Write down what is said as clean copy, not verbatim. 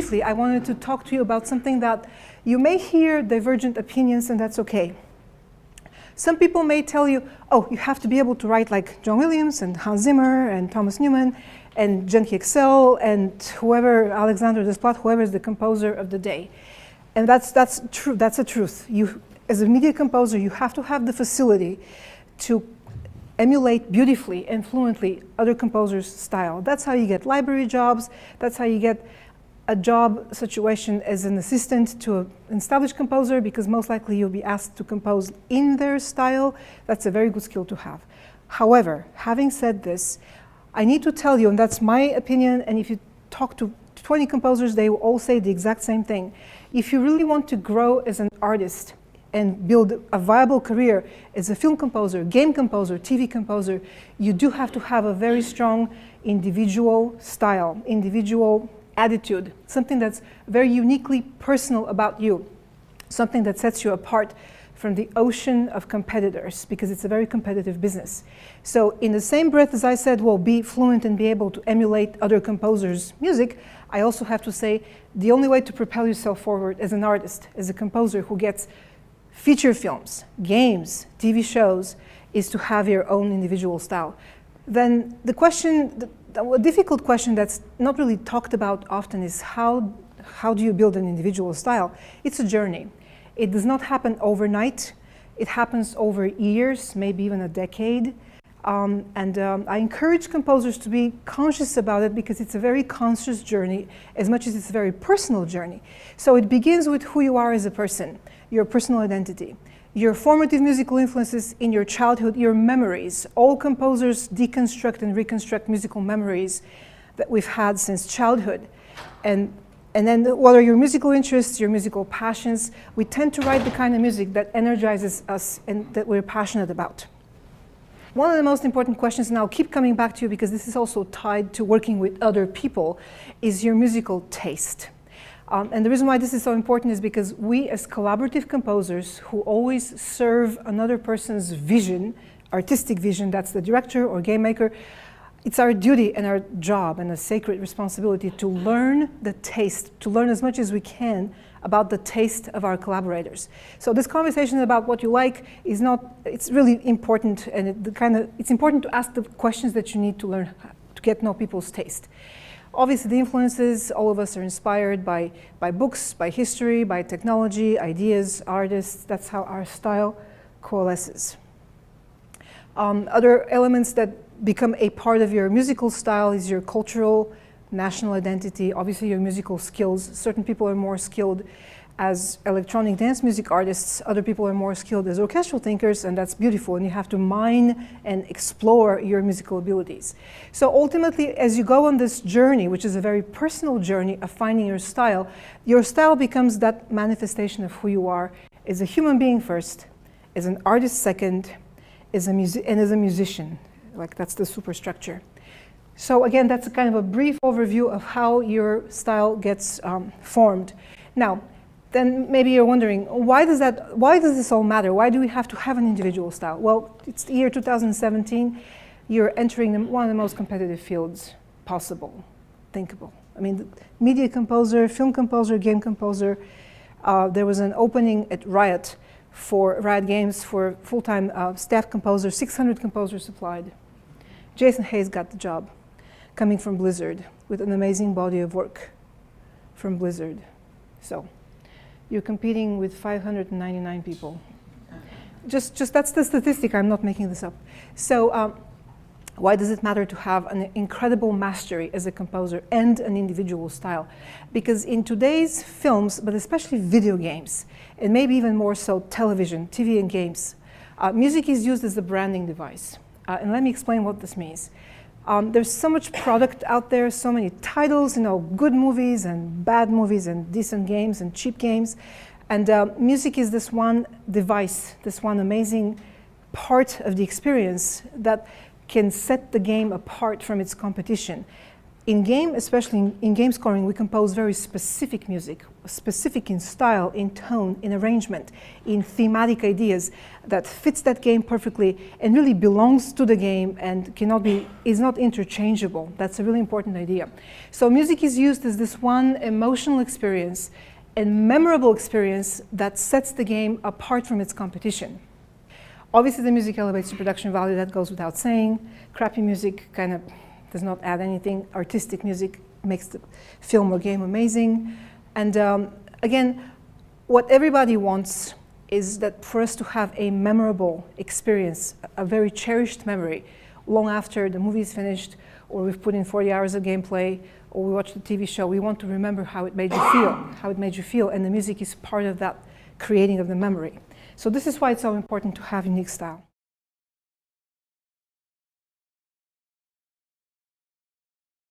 briefly, I wanted to talk to you about something that you may hear divergent opinions, and that's okay. Some people may tell you, oh, you have to be able to write like John Williams and Hans Zimmer and Thomas Newman and Genki Excel and whoever, Alexander Desplat, whoever is the composer of the day. And that's true. That's the truth. You, as a media composer, you have to have the facility to emulate beautifully and fluently other composers' style. That's how you get library jobs. That's how you get a job situation as an assistant to an established composer, because most likely you'll be asked to compose in their style. That's a very good skill to have. However, having said this, I need to tell you, and that's my opinion, and if you talk to 20 composers, they will all say the exact same thing. If you really want to grow as an artist and build a viable career as a film composer, game composer, TV composer, you do have to have a very strong individual style, individual attitude, something that's very uniquely personal about you, something that sets you apart from the ocean of competitors, because it's a very competitive business. So in the same breath as I said, well, be fluent and be able to emulate other composers' music, I also have to say the only way to propel yourself forward as an artist, as a composer who gets feature films, games, TV shows, is to have your own individual style. Then the question, a difficult question that's not really talked about often is how do you build an individual style? It's a journey. It does not happen overnight. It happens over years, maybe even a decade. I encourage composers to be conscious about it, because it's a very conscious journey as much as it's a very personal journey. So it begins with who you are as a person, your personal identity, your formative musical influences in your childhood, your memories. All composers deconstruct and reconstruct musical memories that we've had since childhood. And then what are your musical interests, your musical passions? We tend to write the kind of music that energizes us and that we're passionate about. One of the most important questions, and I'll keep coming back to you because this is also tied to working with other people, is your musical taste. And the reason why this is so important is because we as collaborative composers who always serve another person's vision, artistic vision, that's the director or game maker, it's our duty and our job and a sacred responsibility to learn the taste, to learn as much as we can about the taste of our collaborators. So this conversation about what you like is not, it's really important, and it's important to ask the questions that you need to learn to get to know people's taste. Obviously the influences, all of us are inspired by books, by history, by technology, ideas, artists. That's how our style coalesces. Other elements that become a part of your musical style is your cultural, national identity, obviously your musical skills. Certain people are more skilled as electronic dance music artists, other people are more skilled as orchestral thinkers, and that's beautiful, and you have to mine and explore your musical abilities. So ultimately, as you go on this journey, which is a very personal journey of finding your style becomes that manifestation of who you are as a human being first, as an artist second, and as a musician. Like, that's the superstructure. So again, that's a kind of a brief overview of how your style gets formed. Now, then maybe you're wondering, why does this all matter? Why do we have to have an individual style? Well, it's the year 2017. You're entering one of the most competitive fields possible, thinkable. I mean, media composer, film composer, game composer. There was an opening at Riot Games for full-time staff composer, 600 composers applied. Jason Hayes got the job, coming from Blizzard, with an amazing body of work from Blizzard. So you're competing with 599 people. Just that's the statistic, I'm not making this up. So why does it matter to have an incredible mastery as a composer and an individual style? Because in today's films, but especially video games, and maybe even more so television, TV and games, music is used as a branding device. And let me explain what this means. There's so much product out there, so many titles, good movies and bad movies and decent games and cheap games. And music is this one device, this one amazing part of the experience that can set the game apart from its competition. In game, especially in game scoring, we compose very specific music. specific in style, in tone, in arrangement, in thematic ideas that fits that game perfectly and really belongs to the game and is not interchangeable. That's a really important idea. So music is used as this one emotional experience and memorable experience that sets the game apart from its competition. Obviously, the music elevates the production value, that goes without saying. Crappy music kind of does not add anything. Artistic music makes the film or game amazing. And again, what everybody wants is that for us to have a memorable experience, a very cherished memory, long after the movie is finished, or we've put in 40 hours of gameplay, or we watch the TV show. We want to remember how it made you feel, and the music is part of that creating of the memory. So this is why it's so important to have unique style.